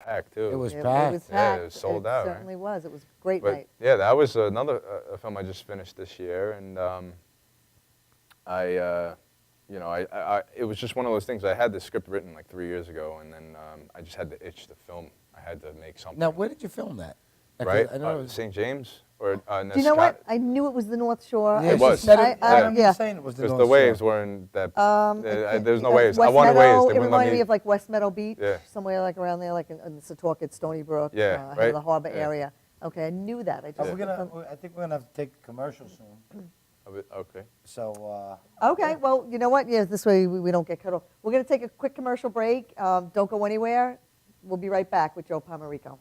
packed too. It was It packed. was Yeah, packed. it was sold out, It right? certainly was. It was a great But night. yeah, that was another film I just finished this year, and you know, it was just one of those things. I had the script written like 3 years ago, and then I just had the itch to film. I had to make something. Now, where did you film that? Right? I know it was, St. James or Do you know what? Scott? I knew it was the North Shore. yeah, It she was. said it- Yeah. I remember yeah. you saying it was the Because North the Shore. waves weren't that. There's no waves. I West wanted Meadow, waves. They it wouldn't let reminded me me. of like West Meadow Beach, Yeah. somewhere like around there, like in Setauket, Stony Brook, Yeah, ahead right. of the harbor Yeah. area. Okay, I knew that. I just I think we're gonna have to take a commercial soon. Okay. So. Okay, well, you know what? Yeah, this way we don't get cut off. We're going to take a quick commercial break. Don't go anywhere. We'll be right back with Joe Pomarico.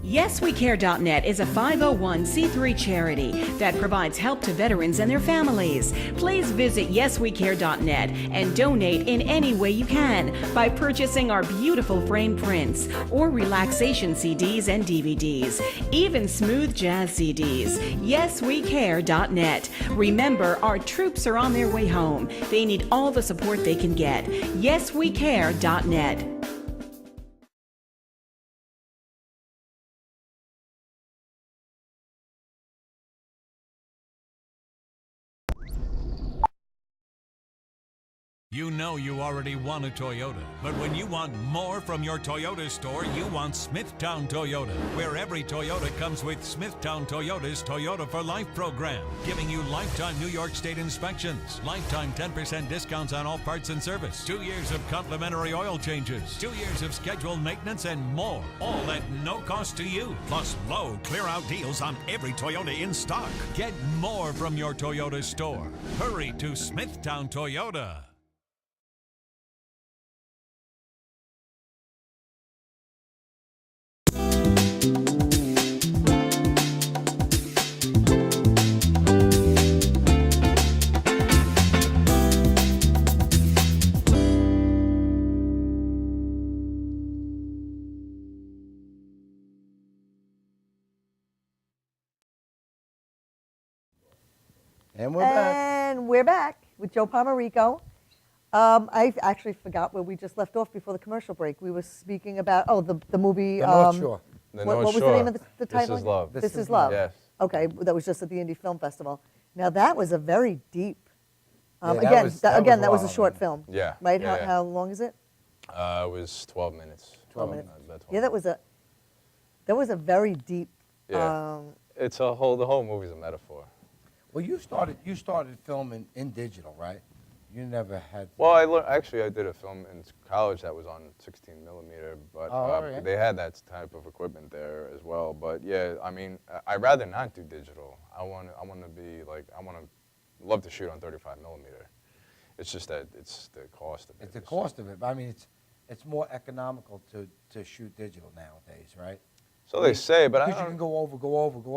YesWeCare.net is a 501c3 charity that provides help to veterans and their families. Please visit YesWeCare.net and donate in any way you can by purchasing our beautiful frame prints or relaxation CDs and DVDs, even smooth jazz CDs. YesWeCare.net. Remember, our troops are on their way home. They need all the support they can get. YesWeCare.net. You know you already want a Toyota, but when you want more from your Toyota store, you want Smithtown Toyota, where every Toyota comes with Smithtown Toyota's Toyota for Life program, giving you lifetime New York State inspections, lifetime 10% discounts on all parts and service, 2 years of complimentary oil changes, 2 years of scheduled maintenance, and more, all at no cost to you, plus low clear-out deals on every Toyota in stock. Get more from your Toyota store. Hurry to Smithtown Toyota. And we're back. And we're back with Joe Pomarico. I actually forgot where we just left off before the commercial break. We were speaking about, the movie. The North Shore. The What North was the Shore. name of the title? This is love. This is Love. Yes. Okay, that was just at the Indie Film Festival. Now that was a very deep. Yeah, that again, was- that was a wild, short man. film. Yeah, Right. yeah. How long is it? It was 12 minutes. 12 minutes. About 12 Yeah, that was a very deep. Yeah. It's the whole movie's a metaphor. Well, you started filming in digital, right? You never had. Well, actually, I did a film in college that was on 16 millimeter, but yeah. they had that type of equipment there as well. But yeah, I mean, I'd rather not do digital. I want to be like, love to shoot on 35 millimeter. It's just that it's the cost of it. It's the cost of it, but I mean, it's more economical to shoot digital nowadays, right? So they say, but I Because you don't. can go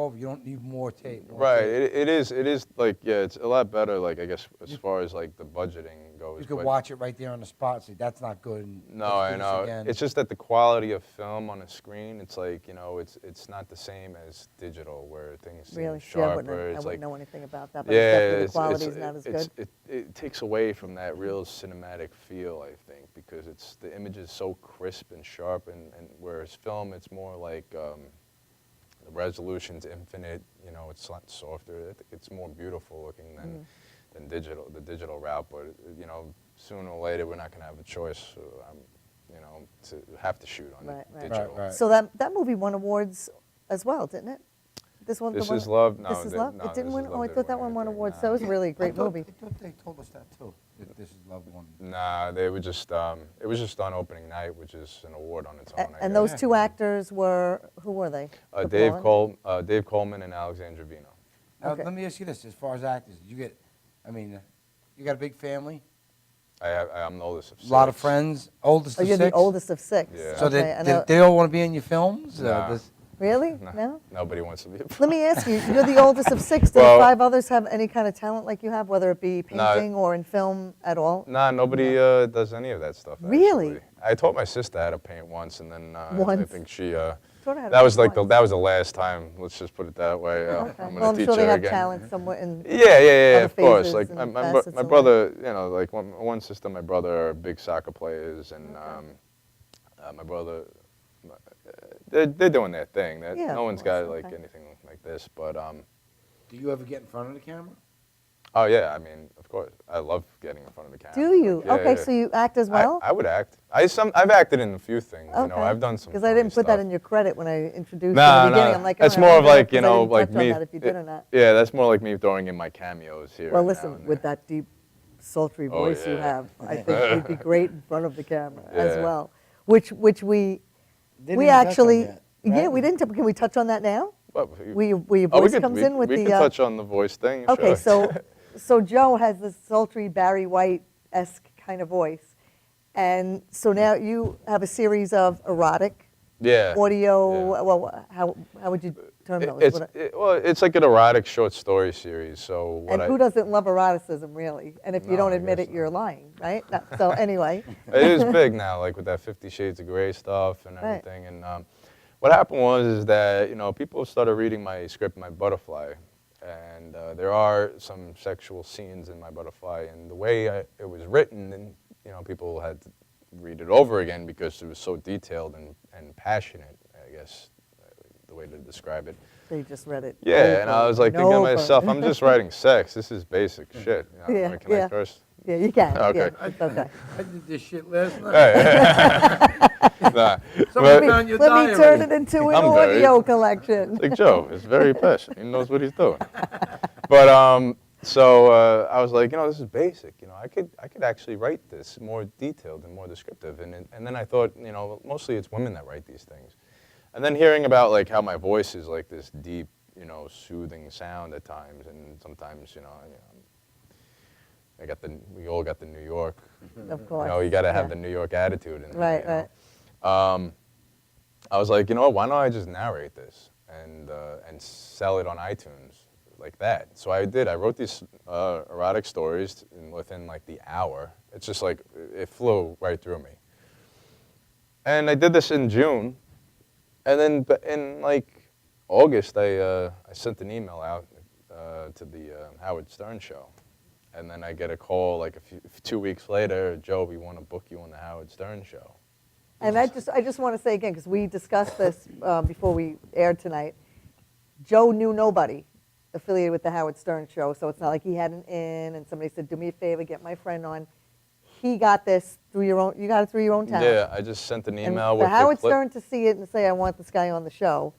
over. You don't need more tape. Right. It is like, yeah, it's a lot better, like, I guess, as far as, like, the budgeting goes. You could but watch it right there on the spot. See, that's not good. and No, let's I do this know. again. It's just that the quality of film on a screen, it's like, you know, it's not the same as digital, where things seem Really? See, sharper. I wouldn't It's like, know anything about that, but yeah, definitely the quality is not as good. it takes away from that real cinematic feel, I think, because the image is so crisp and sharp, and whereas film, it's more like, the resolution's infinite, you know, it's softer. It's more beautiful looking than the digital route. But, you know, sooner or later, we're not going to have a choice, you know, to have to shoot on digital. Right. So that movie won awards as well, didn't it? This one. This is Love? No, This is Love. no, It didn't This win. Is Oh, Love I didn't thought that win one won anything, awards. nah. That was a really great movie. I thought they told us that too. That This Is Love one. Nah, they were just, it was just on opening night, which is an award on its own. I And guess. those two actors were, who were they? The Dave blonde? Dave Coleman and Alexandra Vino. Now, Okay. let me ask you this: as far as actors, did you get? I mean, You got a big family? I'm the oldest of 6. A lot of friends? Oldest Oh, of you're 6? the oldest of 6. Yeah. So Okay, I they, know. they all want to be in your films? Nah. Really? Nah, No? Nobody wants to be. Let me ask you, you're the oldest of 6. Do Well- the 5 others have any kind of talent like you have, whether it be No. painting or in film at all? Nah, nobody does any of that stuff. Really? Actually. I taught my sister how to paint once, and then I Once? think she. Taught her how to That was paint like the once. that was the last time. Let's just put it that way. Okay. I'm Well, gonna I'm teach sure they her have again. talent somewhere in. Yeah, other of course. phases Like and my facets my in brother, you know, like one sister, and my brother are big soccer players, and my brother, they're doing their thing. Yeah, No of one's got course, like okay. anything like this, but Do you ever get in front of the camera? oh yeah, I mean, of course, I love getting in front of the camera. Do you? Yeah, Okay, yeah. so you act as well? I would act. I've acted in a few things. You know, I've done some. Because I didn't put funny that in your credit when I introduced Nah, you in the beginning. nah. I'm like, That's oh, more I of wonder like, if- you 'cause I know, didn't like touch on me. that if you did or not. Yeah, that's more like me throwing in my cameos here. Well, and now listen, and with there. that deep, sultry Oh, voice you yeah. have, I think you'd be great in front of the camera as Yeah. well. Which we Didn't we even touch on actually, that, yeah, right? we didn't. Can we touch on that now? Well, Where your we voice could- comes we- in with we the. can touch on the voice thing. Okay, sure. so Joe has this sultry Barry White-esque kind of voice, and so now you have a series of erotic yeah. audio. Yeah. Well, how would you term those? It's What- well, it's like an erotic short story series. So what and I who doesn't love eroticism, really? And if you No, don't I admit guess it, you're lying, right? So anyway, it is big now, like with that 50 Shades of Grey stuff and Right. everything. And what happened was is that people started reading my script, my Butterfly, and there are some sexual scenes in my Butterfly, and the way it was written, and people had to read it over again because it was so detailed and passionate. I guess the way to describe it. they just read it. Yeah, and I over was like and thinking to over. myself, I'm just writing sex. This is basic shit. Yeah, Can I yeah. curse? Yeah, you can. Okay. Yeah, it's okay. I did this shit last night. Nah, Someone but- found your Let me diary. turn it into an I'm very- audio collection. Like Joe is very passionate. He knows what he's doing. But so I was like, this is basic. I could actually write this more detailed and more descriptive. And then I thought, mostly it's women that write these things. And then hearing about like how my voice is like this deep, soothing sound at times, and sometimes, we all got the New York. Of course. You got to have yeah. the New York attitude. In there, Right, right. I was like, why don't I just narrate this and sell it on iTunes like that? So I did. I wrote these erotic stories within like the hour. It's just like it flew right through me. And I did this in June, and then in like August, I sent an email out to the Howard Stern show. And then I get a call like 2 weeks later, Joe, we want to book you on the Howard Stern show. And I just want to say again, because we discussed this before we aired tonight, Joe knew nobody affiliated with the Howard Stern show, so it's not like he had an in and somebody said, do me a favor, get my friend on. He got this through your own, you got it through your own talent. Yeah, I just sent an And email for with Howard the clip. Stern to see it and say, I want this guy on the show.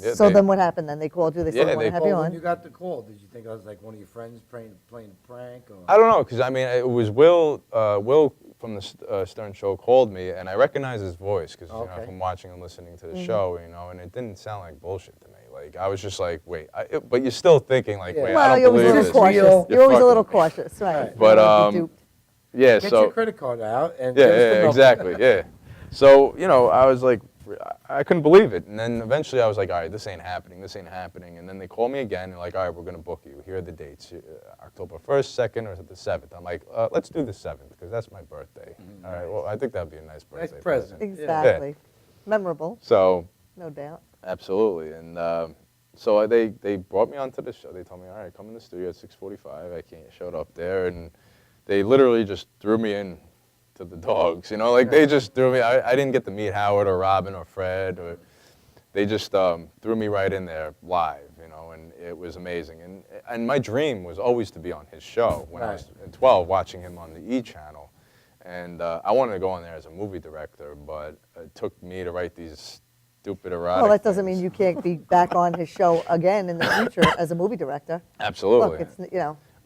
Yeah, So they- then what happened then? They called you, they said, Yeah, we want they to have you Well, when on. you got the call, did you think I was like one of your friends playing a prank? Or? I don't know, because I mean, it was Will from the Stern show called me, and I recognized his voice, because Okay. from watching and listening to the Mm-hmm. show, and it didn't sound like bullshit to me. Like, I was just like, wait, but you're still thinking like, Yeah. wait, Well, I you're don't always a believe little this. Real. cautious. You're You're always a fucking little with me. cautious, right. But, You don't wanna be duped. Yeah, Get so your credit card out and yeah, give us the yeah, number. exactly, yeah. So I was like, I couldn't believe it, and then eventually I was like, all right, this ain't happening, and then they call me again, and like, all right, we're gonna book you. Here are the dates: October 1st, 2nd, or the 7th. I'm like, let's do the 7th because that's my birthday. All right, well, I think that'd be a nice birthday Nice present. Exactly. Memorable, So no doubt. absolutely, and so they brought me onto the show. They told me, all right, come in the studio at 6:45. I showed up there, and they literally just threw me in to the dogs, like they just threw me. I didn't get to meet Howard or Robin or Fred, or they just threw me right in there live, and it was amazing. And my dream was always to be on his show when I was 12, watching him on the E! channel, and I wanted to go on there as a movie director, but it took me to write these stupid erotic. Well, that doesn't things. mean you can't be back on his show again in the future as a movie director. Absolutely. Look, it's,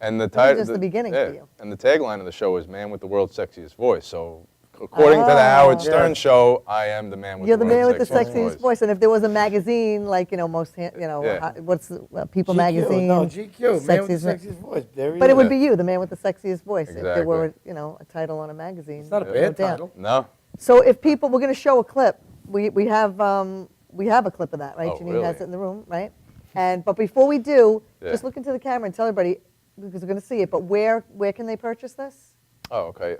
And the was title, just the beginning for you. And the tagline of the show is "Man with the World's Sexiest Voice." So according to the Howard Stern Yes. show, I am the man with You're the the man with the sexiest sexiest voice. And if there was a magazine, like, most, Yeah. what's the, People GQ, magazine? No, GQ, man with the Sexiest sexiest voice. There he But it is. would be you, the man with the sexiest voice, if there Exactly. were, a title on a magazine. It's not a no bad doubt. title. No. So if people, we're going to show a clip. We have a clip of that, right? Oh, Janine has really? it in the room, right? But before we do, Yeah. just look into the camera and tell everybody, because we're going to see it. But where can they purchase this? Oh, okay.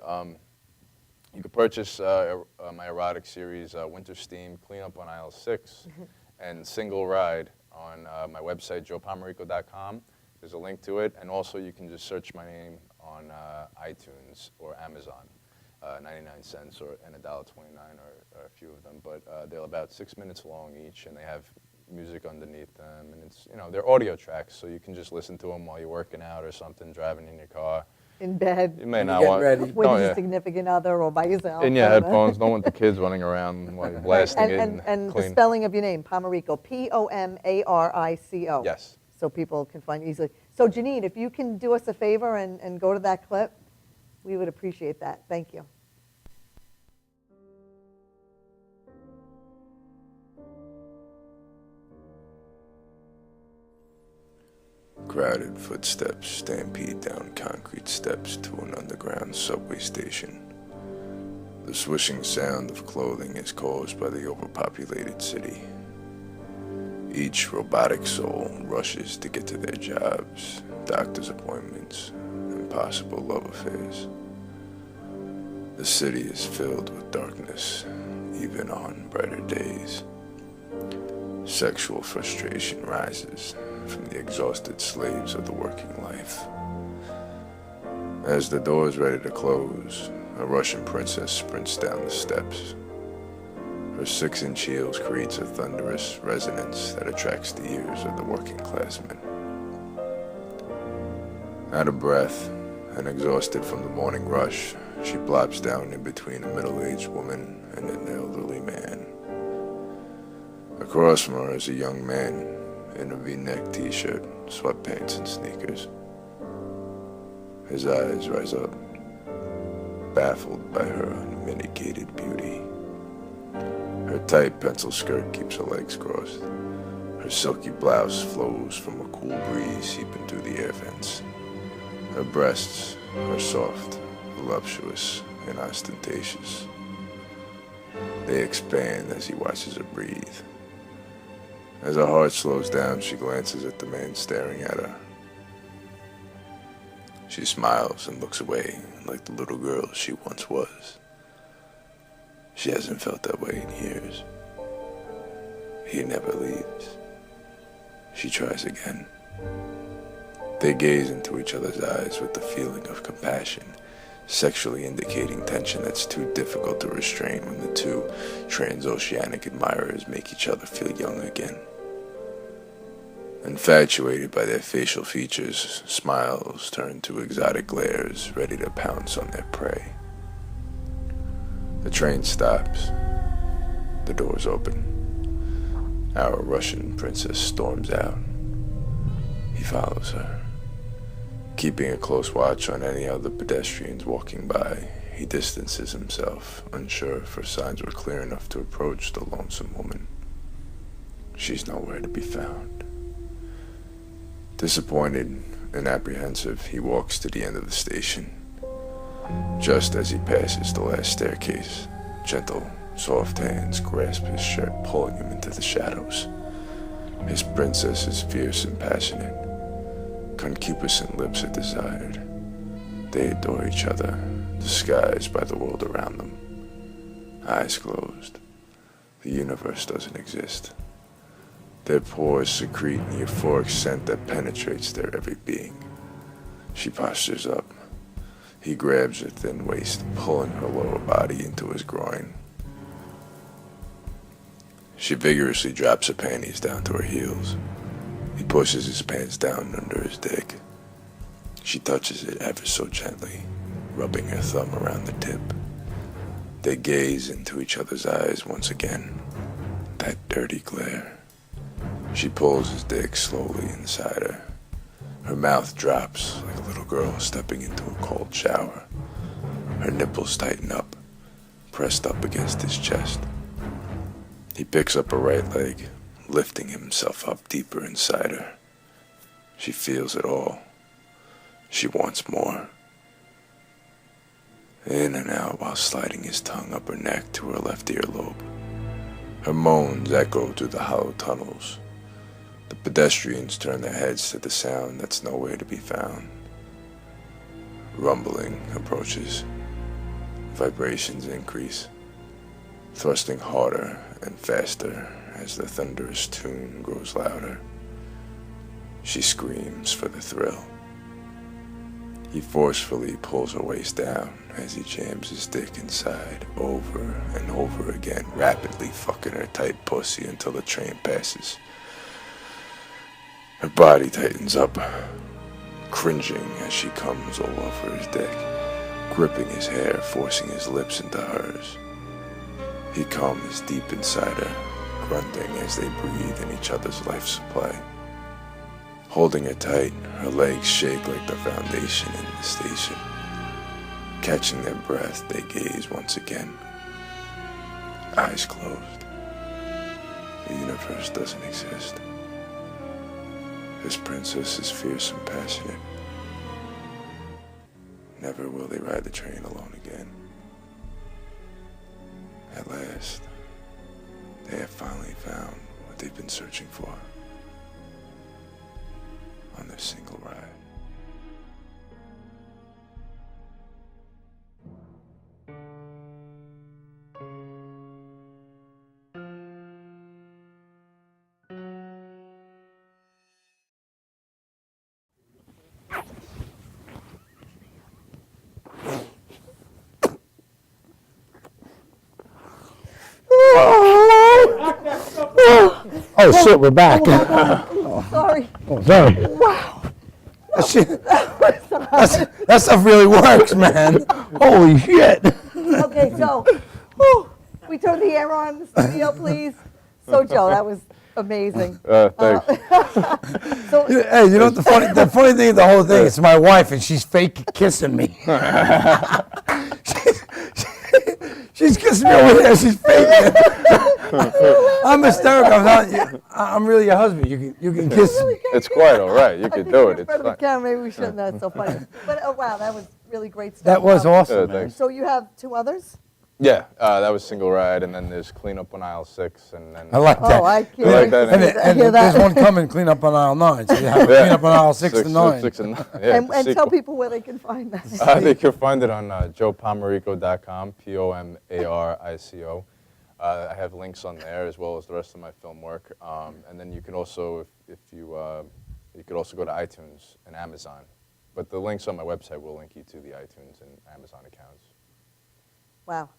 You can purchase my erotic series, Winter Steam, Clean Up on Aisle 6, and Single Ride on my website, joepomarico.com. There's a link to it. And also you can just search my name on iTunes or Amazon, 99 cents and $1.29 or a few of them. But they're about 6 minutes long each, and they have music underneath them. And it's, they're audio tracks, so you can just listen to them while you're working out or something, driving in your car. In bed, You may When you not get want ready. with Oh, your yeah. significant other or by yourself. In your I don't know. headphones, don't want the kids running around while you're blasting it And the clean. spelling of your name, Pomarico, Pomarico. Yes. So people can find you easily. So Janine, if you can do us a favor and go to that clip, we would appreciate that. Thank you. Crowded footsteps stampede down concrete steps to an underground subway station. The swishing sound of clothing is caused by the overpopulated city. Each robotic soul rushes to get to their jobs, doctor's appointments, and possible love affairs. The city is filled with darkness, even on brighter days. Sexual frustration rises from the exhausted slaves of the working life. As the door is ready to close, a Russian princess sprints down the steps. Her 6-inch heels creates a thunderous resonance that attracts the ears of the working classmen. Out of breath and exhausted from the morning rush, she plops down in between a middle-aged woman and an elderly man. Across from her is a young man in a V-neck t-shirt, sweatpants, and sneakers. His eyes rise up, baffled by her unmitigated beauty. Her tight pencil skirt keeps her legs crossed. Her silky blouse flows from a cool breeze seeping through the air vents. Her breasts are soft, voluptuous, and ostentatious. They expand as he watches her breathe. As her heart slows down, she glances at the man staring at her. She smiles and looks away like the little girl she once was. She hasn't felt that way in years. He never leaves. She tries again. They gaze into each other's eyes with the feeling of compassion, sexually indicating tension that's too difficult to restrain when the two transoceanic admirers make each other feel young again. Infatuated by their facial features, smiles turn to exotic glares, ready to pounce on their prey. The train stops. The doors open. Our Russian princess storms out. He follows her. Keeping a close watch on any other pedestrians walking by, he distances himself, unsure if her signs were clear enough to approach the lonesome woman. She's nowhere to be found. Disappointed and apprehensive, he walks to the end of the station. Just as he passes the last staircase, gentle, soft hands grasp his shirt, pulling him into the shadows. His princess is fierce and passionate. Concupiscent lips are desired. They adore each other, disguised by the world around them. Eyes closed. The universe doesn't exist. Their pores secrete an euphoric scent that penetrates their every being. She postures up. He grabs her thin waist, pulling her lower body into his groin. She vigorously drops her panties down to her heels. He pushes his pants down under his dick. She touches it ever so gently, rubbing her thumb around the tip. They gaze into each other's eyes once again. That dirty glare. She pulls his dick slowly inside her. Her mouth drops like a little girl stepping into a cold shower. Her nipples tighten up. pressed up against his chest. He picks up her right leg, lifting himself up deeper inside her. She feels it all. She wants more. In and out while sliding his tongue up her neck to her left earlobe. Her moans echo through the hollow tunnels. The pedestrians turn their heads to the sound that's nowhere to be found. Rumbling approaches. Vibrations increase, thrusting harder and faster as the thunderous tune grows louder. She screams for the thrill. He forcefully pulls her waist down as he jams his dick inside over and over again, rapidly fucking her tight pussy until the train passes. Her body tightens up, cringing as she comes all over his dick, gripping his hair, forcing his lips into hers. He comes deep inside her, grunting as they breathe in each other's life supply. Holding her tight, her legs shake like the foundation in the station. Catching their breath, they gaze once again. Eyes closed. The universe doesn't exist. This princess is fierce and passionate. Never will they ride the train alone again. At last, they have finally found what they've been searching for on their single ride. Oh shit, we're back. Sorry. Oh, sorry. Wow. That stuff really works, man. Holy shit. Okay, so we turn the air on in the studio, please. So, Joe, that was amazing. Thanks. So, Hey, you know what the funny thing of the whole thing? It's my wife, and she's fake kissing me. She's kissing me over there. She's faking it. I'm hysterical. I'm really your husband. You can kiss me. It's quite all right. You could do it. In It's front of the fine. camera, maybe we shouldn't. That's so funny. But oh wow, that was really great stuff. That was awesome, man. Thanks. So you have two others? Yeah, that was Single Ride, and then there's Clean Up on Aisle 6, and then I like that. Oh, I can't like wait that to name. see that- And hear there's that. one coming, clean up on aisle 9. So you have to clean up on aisle 6 to 9. 6 and 9. Yeah, And tell sequel. people where they can find that. They can find it on joepomarico.com, Pomarico. I have links on there as well as the rest of my film work. And then you can also, if you could also go to iTunes and Amazon. But the links on my website will link you to the iTunes and Amazon accounts. Wow.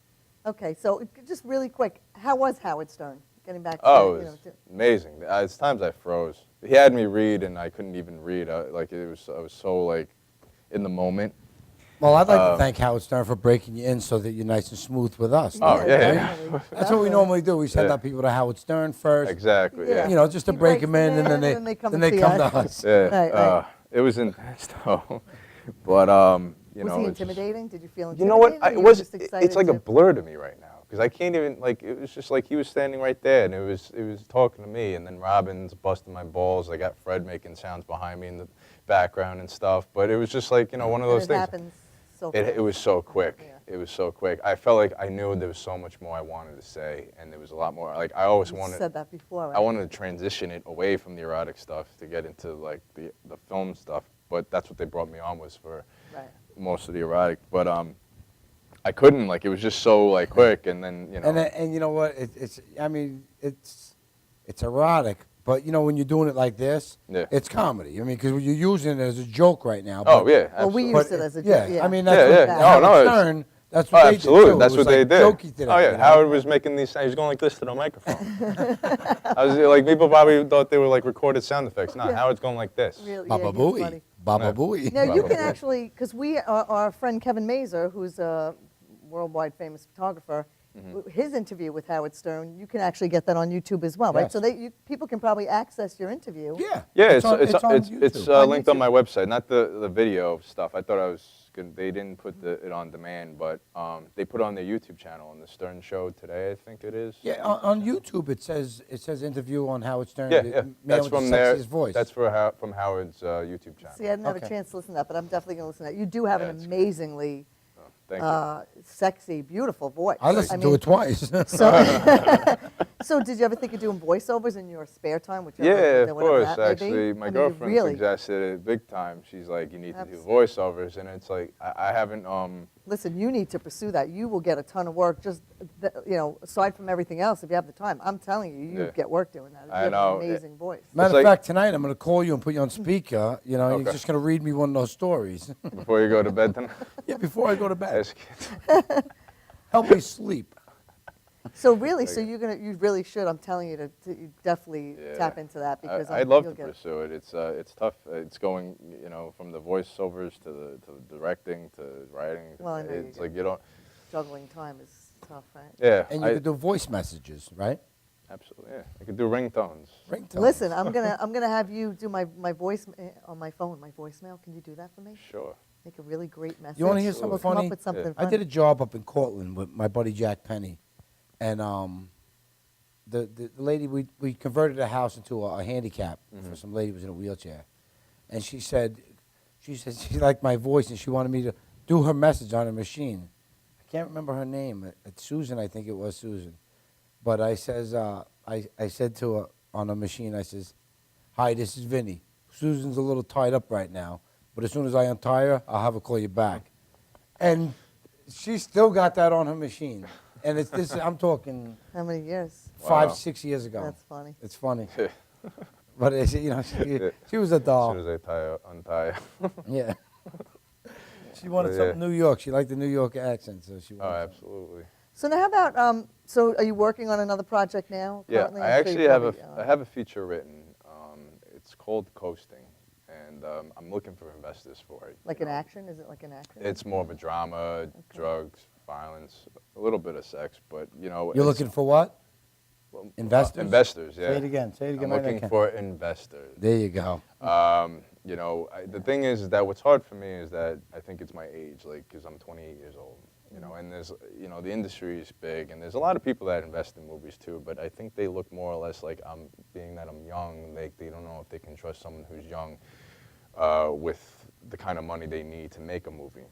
Okay, so just really quick, how was Howard Stern? Getting back to Oh, you it know, was to- amazing. It's times I froze. He had me read, and I couldn't even read. I was so like in the moment. Well, I'd like to thank Howard Stern for breaking you in so that you're nice and smooth with us. Oh, yeah, yeah. definitely, That's what we normally do. We send Yeah. out people to Howard Stern first. Exactly. Yeah. Yeah. You know, just to He break breaks them in, and then them in, they and then they they come come to to us. Yeah. Right, right. It was intense though, but you was know. he it's- intimidating? Did you feel intimidated? You know what? or you It were was. just excited It's like a to- blur to me right now because I can't even like. It was just like he was standing right there, and it was talking to me, and then Robin's busting my balls. I got Fred making sounds behind me in the background and stuff, but it was just like one of and those it things. happens so It fast. was so quick. Yeah. It was so quick. I felt like I knew there was so much more I wanted to say, and there was a lot more. Like I always You wanted. said that before, right? I wanted to transition it away from the erotic stuff to get into like the film stuff, but that's what they brought me on was for Right. most of the erotic. But I couldn't. Like it was just so like quick, and then And you know what? It's erotic, but you know when you're doing it like this, Yeah. it's comedy. I mean, because you're using it as a joke right now. Oh but- yeah, Well, absolutely. we but used it as a yeah, joke. Yeah. I mean Yeah, that's yeah. what No, Howard no, it's- Stern. That's Oh, what they did absolutely. too. That's It what was they like did. Jokey to that, Oh yeah, you know? Howard was making these sounds. He was going like this to the microphone. I was like, people probably thought they were like recorded sound effects. No, Yeah. Howard's going like this. Really, Baba yeah, he's Booey. funny. Baba Yeah. Booey. Now you Baba can Booey. actually, because our friend Kevin Mazur, who's a worldwide famous photographer, his interview with Howard Stern, you can actually get that on YouTube as well, right? Yes. So people can probably access your interview. Yeah. Yeah, on YouTube. it's linked on my website, not the video stuff. I thought I was good. They didn't put it on demand, but they put it on their YouTube channel on the Stern Show today, I think it is. Yeah, on YouTube it says interview on Howard Stern. Yeah, the yeah. Man That's with from the there. sexiest voice. That's from Howard's YouTube channel. See, I didn't have Okay. a chance to listen to that, but I'm definitely going to listen to that. You do have Yeah, an it's good. amazingly Thank you. sexy, beautiful voice. I listened to mean, it twice. So, so did you ever think of doing voiceovers in your spare time? Whichever, Yeah, you know, of whatever course. that may be? Actually, my I mean, girlfriend really, suggested it big time. She's like, you need to do Absolutely. voiceovers, and it's like I haven't. listen, you need to pursue that. You will get a ton of work. Just aside from everything else, if you have the time, I'm telling you, you Yeah. get work doing that. You I have know. an amazing voice. Matter of like- fact, tonight I'm going to call you and put you on speaker. You know, you're Okay. just going to read me one of those stories. Before you go to bed tonight. Yeah, before I go to bed. Ask kids. Help me sleep. So really, you really should. I'm telling you to you definitely Yeah. tap into that because I'd love you'll to get it. pursue it. It's tough. It's going, from the voiceovers to the directing to writing. Well, I know you It's do. like you don't. Juggling time is tough, right? Yeah. And you could do voice messages, right? Absolutely. Yeah. I could do ringtones. Ringtones. Listen, I'm gonna have you do my voice on my phone, my voicemail. Can you do that for me? Sure. Make a really great message. You want to hear We'll something come funny? up with something Yeah. I funny. did a job up in Cortland with my buddy Jack Penny, and the lady we converted a house into a handicap for some lady who was in a wheelchair, and she said she liked my voice and she wanted me to do her message on a machine. I can't remember her name. It's Susan, I think it was Susan, but I says I said to her on a machine, I says, "Hi, this is Vinny. Susan's a little tied up right now, but as soon as I untie her, I'll have her call you back." And she still got that on her machine. And it's this, I'm talking How many years? 5, Wow. 6 years ago. That's funny. It's funny. Yeah. But it's, she was a As doll. soon as I untie. Yeah. She wanted Well, something yeah. New York. She liked the New York accent, so she Oh, wanted something. absolutely. So now, how about so are you working on another project now? Yeah, currently? I I'm sure actually you have probably, I have a feature written. It's called Coasting, and I'm looking for investors for it. like you an know. action? Is it like an action? It's more of a drama, drugs, violence, a little bit of sex, but You're it's- looking for what? well, investors? Investors, yeah. Say it again. Say it again. I'm like I looking can. for investors. There you go. The thing is that what's hard for me is that I think it's my age, like, because I'm 28 years old, and there's, the industry is big, and there's a lot of people that invest in movies too, but I think they look more or less like being that I'm young, they don't know if they can trust someone who's young with the kind of money they need to make a movie.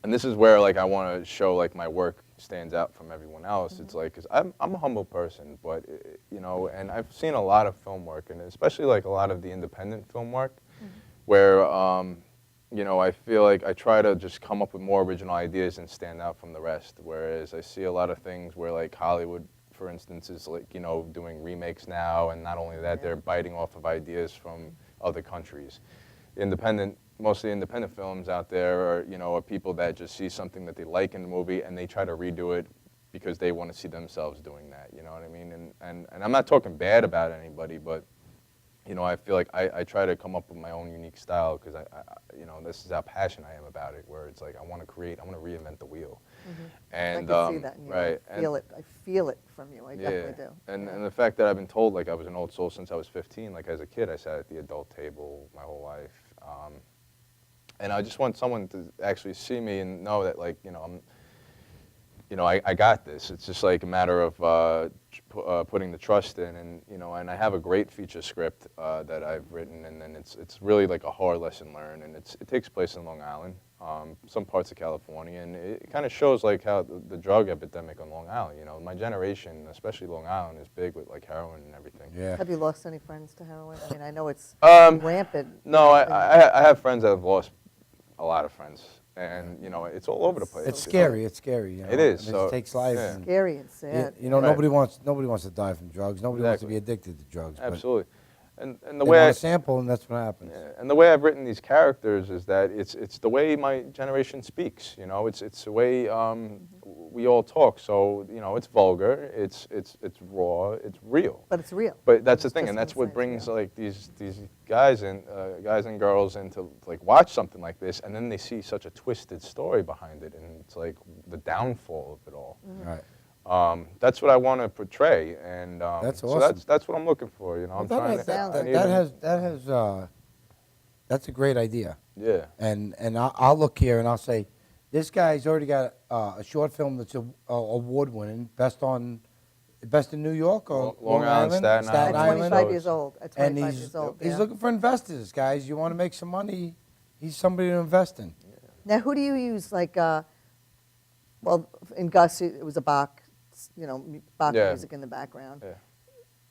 And this is where, like, I want to show, like, my work stands out from everyone else. It's like, because I'm a humble person, but, and I've seen a lot of film work, and especially, like, a lot of the independent film work, where, I feel like I try to just come up with more original ideas and stand out from the rest, whereas I see a lot of things where, like, Hollywood, for instance, is, like, doing remakes now, and not only that, they're biting off of ideas from other countries. Most of the independent films out there are people that just see something that they like in the movie and they try to redo it because they want to see themselves doing that. You know what I mean? And I'm not talking bad about anybody, but I feel like I try to come up with my own unique style because I this is how passionate I am about it. Where it's like I want to reinvent the wheel. And I can see that in you. right, I feel it from you. I definitely do. And the fact that I've been told like I was an old soul since I was 15, like as a kid I sat at the adult table my whole life. And I just want someone to actually see me and know that, like, I got this. It's just like a matter of putting the trust in, and I have a great feature script that I've written, and then it's really like a hard lesson learned, and it takes place in Long Island, some parts of California, and it kind of shows like how the drug epidemic on Long Island. My generation, especially Long Island, is big with like heroin and everything. Yeah. Have you lost any friends to heroin? I mean, I know it's Um, rampant. No, I have friends that have lost a lot of friends, and it's all over the place. It's scary. It's scary. It is, I mean, so, it takes lives. yeah. and- Scary and sad. You know, Right. nobody wants to die from drugs. Nobody wants to Exactly. be addicted to drugs. but Absolutely, and the They way want a sample, and that's what happens. and the way I've written these characters is that it's the way my generation speaks. It's the way we all talk. So it's vulgar, it's raw, it's real. But it's real. But that's the It's thing, just and that's inside, what it's brings real. like these guys and girls into like watch something like this, and then they see such a twisted story behind it, and it's like the downfall of it all. Right. That's what I want to portray, and That's so awesome. that's what I'm looking for. You know, I'm Well, trying to. Sounds I like need a- that's a great idea. Yeah. And I'll look here and I'll say, this guy's already got a short film that's award winning, best in New York or Long Island, Staten At Island. 25 years old. At And 25 years old. he's yeah. looking for investors, guys. You want to make some money, he's somebody to invest in. Now, who do you use? Like, well, in Gus, it was a Bach, Bach Yeah. music in the background. Yeah.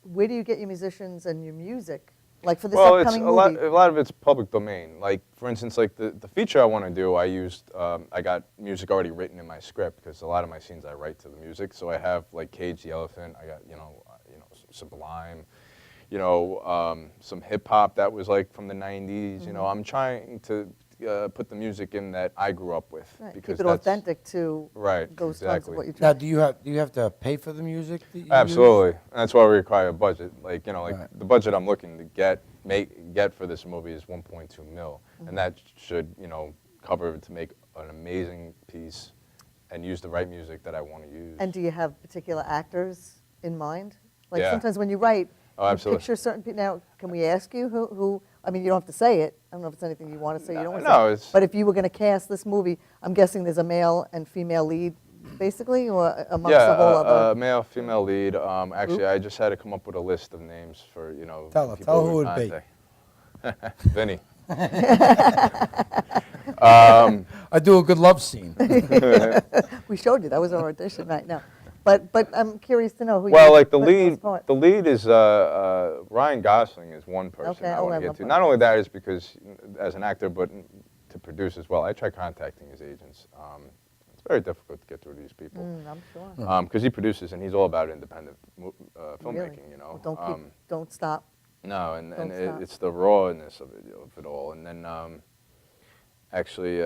Where do you get your musicians and your music? Like for this Well, it's upcoming a lot. movie? A lot of it's public domain. Like for instance, like the feature I want to do, I used. I got music already written in my script because a lot of my scenes I write to the music. So I have like Cage the Elephant. I got Sublime. Some hip hop that was like from the '90s. You know, I'm trying to put the music in that I grew up with Right, because keep it that's authentic to right. those exactly. tons of what you're Now, trying. do you have to pay for the music that you use? Absolutely, and that's why we require a budget. Like Right. the budget I'm looking to get for this movie is 1.2 mil, and that should cover to make an amazing piece, and use the right music that I want to use. And do you have particular actors in mind? Like Yeah. sometimes when you write, Oh, you absolutely. picture certain people. Now, can we ask you who? I mean, you don't have to say it. I don't know if it's anything you want to say. You don't want to No, say. it's- But if you were going to cast this movie, I'm guessing there's a male and female lead, basically, or amongst Yeah, a whole other. male, female lead. Actually, I just had to come up with a list of names for Tell her, people tell we who would it'd be. contact. Vinny. I do a good love scene. We showed you that was our audition right now. But I'm curious to know who. Well, you like the put in lead, this part. the lead is Ryan Gosling is one person Okay, I oh, want I to get love to. him. Not only that is because as an actor, but to produce as well. I tried contacting his agents. It's very difficult to get through these people I'm sure. because he produces and he's all about independent filmmaking. Really? You know, Well, don't stop. no, and Don't stop. it's the rawness of it all. And then actually,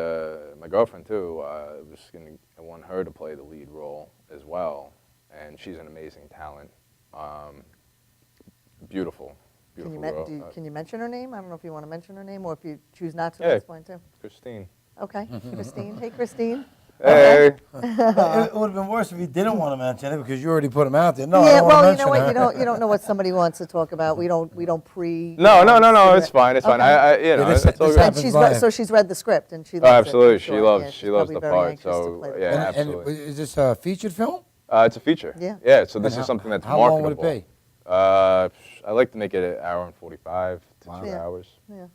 my girlfriend too. I want her to play the lead role as well, and she's an amazing talent. Beautiful, Can you, beautiful girl. can you mention her name? I don't know if you want to mention her name or if you choose not to Yeah. at this point too. Christine. Okay, Christine. Hey, Christine. Hey. It would have been worse if you didn't want to mention it because you already put him out there. No, I Yeah, don't want to well, you mention know what? her. You don't know what somebody wants to talk about. We don't pre. No, no, no, no. submit. It's fine. It's fine. Okay. I this- it's all this good. And happens live. so she's read the script and she Oh, loves it, absolutely. I'm She sure. loves Yeah, she she's loves probably the very part. anxious to So play the yeah, part. And absolutely. is this a featured film? It's a feature. Yeah. Yeah. So this And is something that's how marketable. long would it be? I like to make it an hour and 45 to Wow. 2 Yeah. hours. Yeah.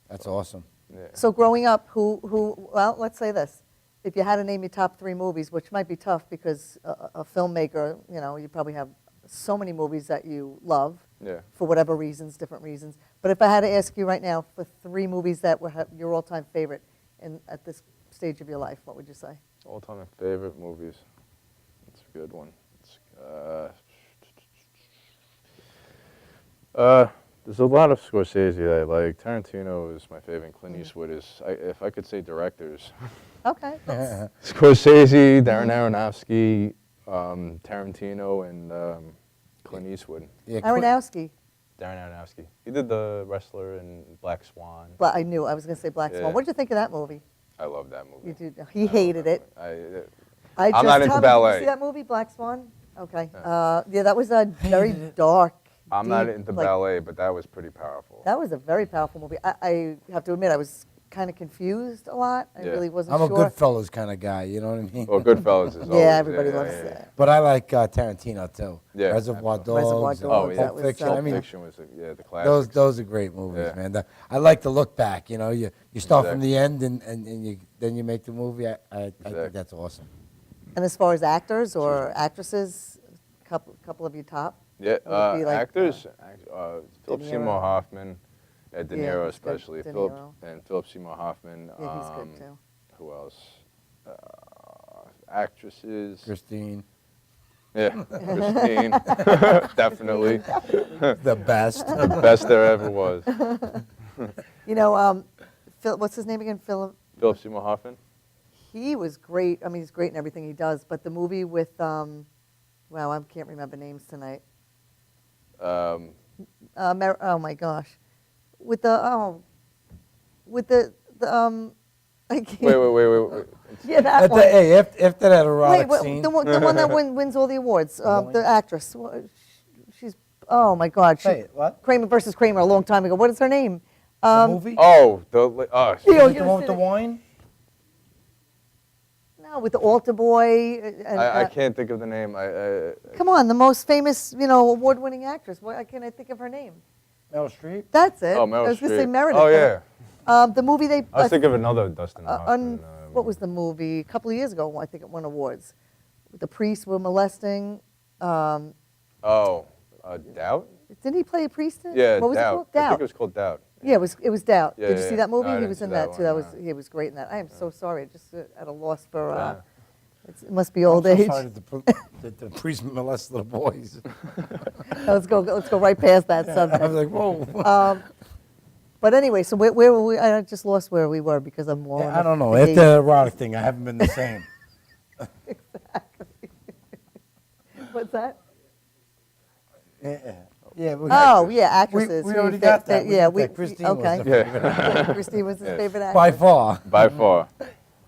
That's awesome. Yeah. So growing up, well, let's say this. If you had to name your top 3 movies, which might be tough because a filmmaker, you probably have so many movies that you love Yeah. for whatever reasons, different reasons. But if I had to ask you right now for 3 movies that were your all-time favorite at this stage of your life, what would you say? All-time favorite movies. That's a good one. There's a lot of Scorsese that I like. Tarantino is my favorite. Clint Eastwood is. If I could say directors, Okay. Scorsese, Darren Aronofsky, Tarantino, and Clint Eastwood. Yeah, Aronofsky. Darren Aronofsky. He did The Wrestler and Black Swan. I knew. I was going to say Black Swan. Yeah. What did you think of that movie? I love that movie. You did. He hated it. I'm not into Did you ballet. see that movie, Black Swan? Okay. Yeah. Yeah, that was a very Hated it. dark. I'm not deep, into like, ballet, but that was pretty powerful. That was a very powerful movie. I have to admit, I was kind of confused a lot. I Yeah. really wasn't I'm a sure. Goodfellas kind of guy, you know what I mean? Well, Goodfellas is always. Yeah, everybody loves that. But I like Tarantino too. Yeah, Reservoir absolutely. Dogs. Reservoir Dogs, Oh, yeah. that Pulp was, Fiction. uh, I mean, Fiction was the classic. those are great movies, Yeah. man. I like to look back. You know, you start from Exactly. the end and then you make the movie. I Exactly. think that's awesome. And as far as actors or actresses, couple of you top. Yeah, Would it be like, actors. Philip Niro. Seymour Hoffman, De Yeah, Niro he's good. especially. De Philip Niro. and Philip Seymour Hoffman. Yeah, he's good too. Who else? Actresses. Christine, Yeah, Christine. Definitely. the best. The best there ever was. What's his name again? Philip. Philip Seymour Hoffman. He was great. I mean, he's great in everything he does. But the movie with, wow, I can't remember names tonight. Oh my gosh, with the I can't. Wait. Yeah, that one. Hey, after that erotic Wait, scene. the one that wins all the awards, the actress. She's, oh my God. Say it, what? Kramer versus Kramer a long time ago. What is her name? The movie? Oh, You know, Is it the one with the wine? No, with the altar boy. And, I can't think of the name. come on, the most famous, award-winning actress. Why can't I think of her name? Meryl Streep? That's it. Oh, Meryl I was going to say Streep. Meredith. Oh, yeah. The movie they. I was thinking of another Dustin Hoffman. What was the movie? A couple of years ago, I think it won awards. The priests were molesting. Doubt? Didn't he play a priest in it? Yeah, What was it Doubt. called? I Doubt. think it was called Doubt. Yeah, it was Doubt. Yeah, Did you see yeah. that movie? No, I He didn't was see in that that too. one, He was great in that. I am so sorry. Just at a loss for. Yeah. It must be old I'm so age. sorry that the priest molest little boys. Let's go right past that I subject. was like, whoa. But anyway, so where were we? I just lost where we were because I'm more. I don't know. After the erotic thing, I haven't been the same. What's that? Yeah. Oh, yeah, actresses. We who already you got fa- that. We Yeah, did that. Christine okay. was the favorite. Yeah, Christine was his favorite actress. By far. By far.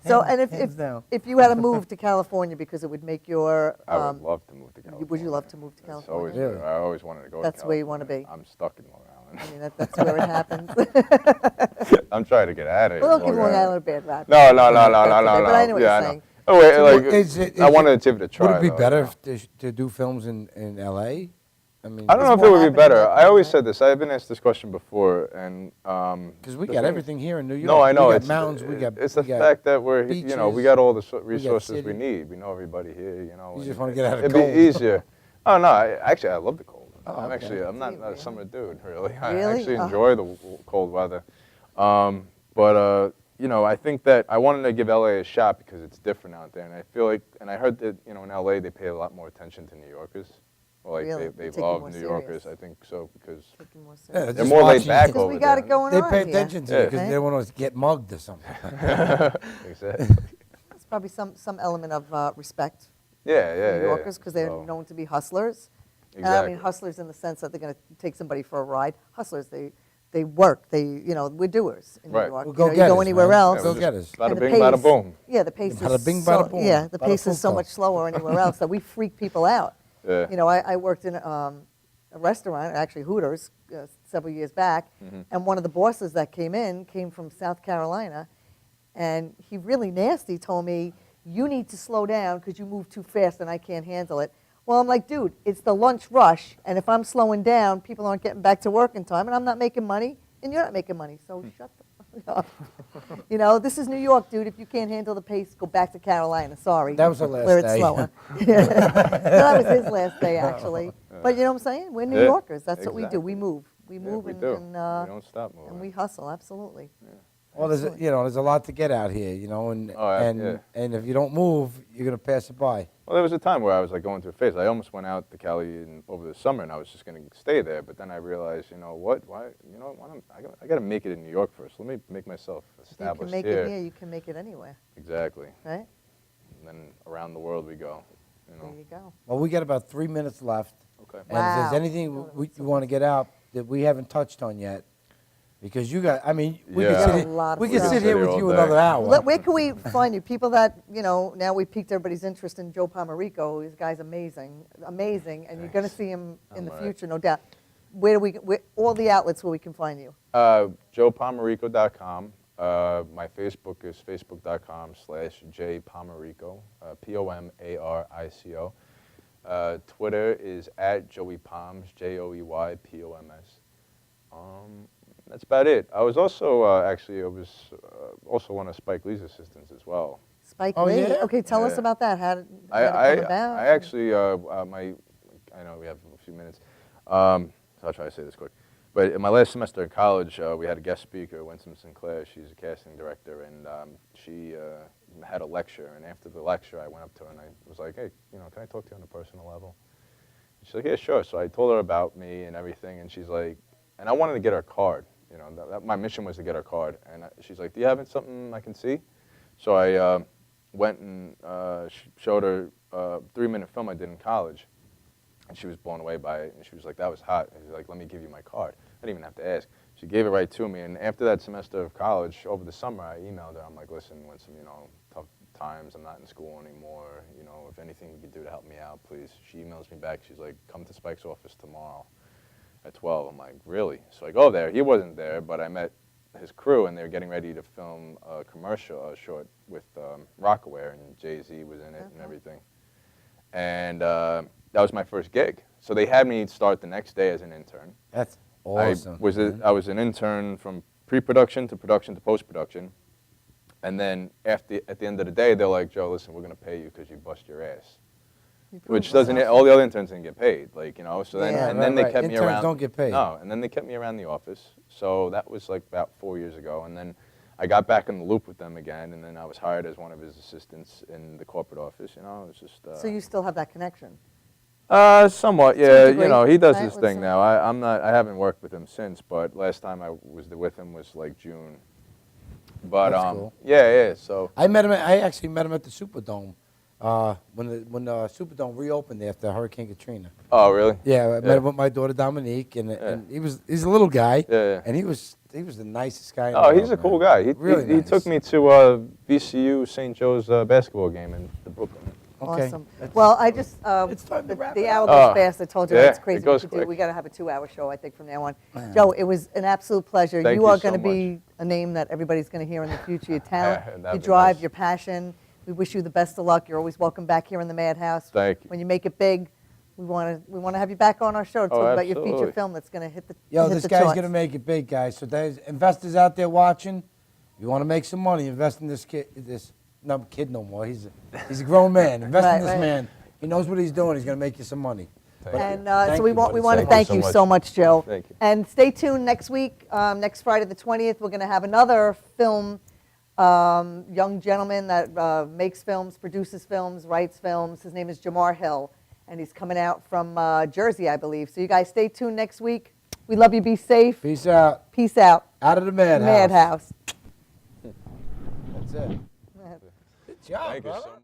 So, Hands- and hands down. if you had to move to California because it would make your, I would love to move to California. would you love to move to That's California? always, Really? I always wanted to go That's to where you California. wanna be. I'm stuck in Long Island. I mean, that's where it happens. I'm trying to get out of here. Well, don't give Long Island a bad rap. No. But I know what you're Yeah, I know. saying. Oh, wait, So like, is it- I is wanted to give it a try. Would it be though, better you know? to do films in L.A.? I mean, I don't know if more it would be happening better. there, I always right? said this. I've been asked this question before, and because we the got thing- everything here in New York. No, I know. We got It's mountains. We got. It's the we got- fact that we beaches, got all the resources city. we need. We know everybody here. You You and just wanna get out of it'd cold. be easier. Oh no, actually, I love the cold. Oh, I'm okay. I'm not See, a really? summer dude, really. I Really? actually Oh. enjoy the cold weather. But I think that I wanted to give LA a shot because it's different out there, and I feel like, and I heard that in LA they pay a lot more attention to New Yorkers. Well, like Really? they Take it love more New Yorkers. serious. I think so because Taking more Yeah, serious. they're just more laid watching- back Because over we got there. it going They on pay here. attention to you Yeah. because they don't want to get mugged or something. Exactly. There's probably some element of respect Yeah, for yeah. New Yorkers because they're So, known to be hustlers. And I Exactly. mean hustlers in the sense that they're going to take somebody for a ride. Hustlers, they work. we're doers in Right. New York. Well, You know, go you get go us, anywhere man. else. Go get us. Bada and the bing, bada pace- boom. Yeah, the pace Bada is bing, so, bada boom. yeah, the Bada pace is so fuka. much slower anywhere else that we freak people out. Yeah. I worked in a restaurant, actually Hooters, several years back, Mm-hmm. and one of the bosses that came from South Carolina, and he really nasty told me, you need to slow down because you move too fast and I can't handle it. Well, I'm like, dude, it's the lunch rush, and if I'm slowing down, people aren't getting back to work in time, and I'm not making money, and you're not making money, so shut the fuck up. This is New York, dude. If you can't handle the pace, go back to Carolina. Sorry. That was her last where it's day. slower. That was his last day, actually. But you know what I'm saying? We're New Yeah, Yorkers. That's what we do. exactly. We move. We Yeah, move we and, do. and, We don't stop moving. and we hustle. Absolutely. Well, there's a lot to get out here, and Oh, yeah, and yeah. and if you don't move, you're gonna pass it by. Well, there was a time where I was like going through a phase. I almost went out to Cali over the summer, and I was just going to stay there. But then I realized, what? Why? I got to make it in New York first. Let me make myself You can established make here. it here. You can make it anywhere. Exactly. Right? And then around the world we go. There you go. Well, we got about 3 minutes left, Okay. and if there's Wow. anything you want to get out that we haven't touched on yet, because we Yeah. could A lot of sit stuff. here with All you day. another hour. Where can we find you? People that, now we piqued everybody's interest in Joe Pomarico. This guy's amazing, and you're going to see him in the All right. future, no doubt. Where all the outlets where we can find you? JoePomarico.com. My Facebook is facebook.com/jpomarico, Pomarico. Twitter is @JoeyPoms, JoeyPoms. That's about it. I was also also one of Spike Lee's assistants as well. Spike Oh, Lee? yeah? Okay, tell us Yeah. about that. How did it I come about? actually I know we have a few minutes, so I'll try to say this quick. But in my last semester in college, we had a guest speaker, Winsome Sinclair. She's a casting director, and she had a lecture. And after the lecture, I went up to her and I was like, "Hey, can I talk to you on a personal level?" She's like, "Yeah, sure." So I told her about me and everything, and she's like, and I wanted to get her card. My mission was to get her card. And she's like, "Do you have something I can see?" So I went and showed her a 3-minute film I did in college. And she was blown away by it. And she was like, "That was hot." And she's like, "Let me give you my card." I didn't even have to ask. She gave it right to me, and after that semester of college, over the summer, I emailed her. I'm like, listen, when some, tough times, I'm not in school anymore, if anything you could do to help me out, please. She emails me back. She's like, come to Spike's office tomorrow at 12. I'm like, really? So I go there. He wasn't there, but I met his crew, and they were getting ready to film a commercial, a short with Rockaware, and Jay-Z was in it and everything. And that was my first gig. So they had me start the next day as an intern. That's awesome. I was an intern from pre-production to production to post-production. And then at the end of the day, they're like, Joe, listen, we're going to pay you because you bust your ass. Which doesn't, all the other interns didn't get paid, so then, Yeah, and then they right. kept me Interns around. don't get paid. No, and then they kept me around the office. So that was like about 4 years ago. And then I got back in the loop with them again, and then I was hired as one of his assistants in the corporate office, it was just. So you still have that connection? Somewhat, yeah, degree, he does right, his with thing some- now. I haven't worked with him since, but last time I was with him was like June. But, That's cool. yeah, so. I actually met him at the Superdome when the Superdome reopened after Hurricane Katrina. Oh, really? Yeah, I met him with my daughter Dominique, and he's a little guy. Yeah. And he was the nicest guy in the Oh, world, he's a cool man. guy. He Really he nice. took me to VCU St. Joe's basketball game in the Brooklyn. Okay. Awesome. Well, I just, It's time to wrap the it hour up. goes Oh, fast. I told you yeah, that's crazy. it goes We could do- quick. We got to have a 2-hour show, I think, from now on. Joe, it was an absolute pleasure. Thank you you are so going to be a name that everybody's going to hear in the future. Your talent, That'd your be drive, nice. your passion. We wish you the best of luck. You're always welcome back here in the Madhouse. Thank you. When you make it big, we want to have you back on our show to Oh, talk about your feature absolutely. film that's going to hit the Yo, hit this the guy's charts. gonna make it big, guys. So there's investors out there watching. You want to make some money? Invest in this kid. This not kid no more. He's a grown man. Invest Right, in this right. man. He knows what he's doing. He's gonna make you some money. Thank you. And Thank so we you, want buddy. to Thank thank you you so so much. much, Joe. Thank you. And stay tuned next week, next Friday the 20th. We're going to have another film young gentleman that makes films, produces films, writes films. His name is Jamar Hill, and he's coming out from Jersey, I believe. So you guys stay tuned next week. We love you. Be safe. Peace out. Peace out. Out of the madhouse. Madhouse. That's it. Good job, Thank you brother. so much.